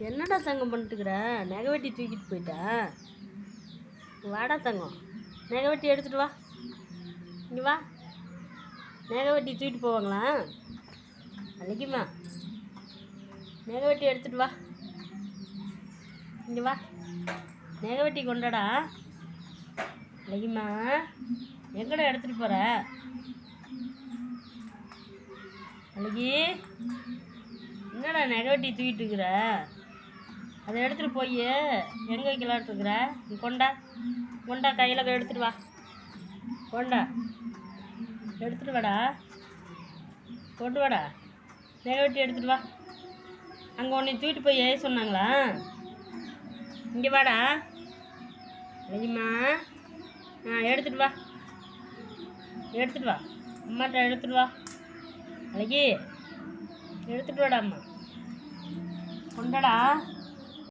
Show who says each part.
Speaker 1: என்னடா தங்கம் பண்ணிட்டுக்கிற? நெகவெட்டி தூக்கிட்டு போயிட்டா? வாடா தங்கம், நெகவெட்டி எடுத்துகிட்டு வா. இங்கே வா. நெகவெட்டி தூக்கிட்டு போவாங்களா? அன்னைக்குமா நெகவெட்டி எடுத்துகிட்டு வா. இங்கே வா. நெகவெட்டி கொண்டாடா. அன்னைக்குமா எங்கடா எடுத்துகிட்டு போகிற? அன்னைக்கு என்னடா நெகவெட்டி தூக்கிட்டு இருக்கிற? அதை எடுத்துகிட்டு போய் எங்கே வைக்கலான்ட்டு இருக்கிற? நீ கொண்டா கொண்டா, கையில் எடுத்துகிட்டு வா. கொண்டா எடுத்துகிட்டு வாடா. கொண்டு வாடா, நெகவெட்டி எடுத்துகிட்டு வா. அங்கே உன்னை தூக்கிட்டு போய் சொன்னாங்களா? இங்கே வாடா. அழகிம்மா, எடுத்துகிட்டு வா. எடுத்துகிட்டு வா, அம்மாட்ட எடுத்துகிட்டு வா. அழகி, எடுத்துகிட்டு வாடா அம்மா. கொண்டாடா.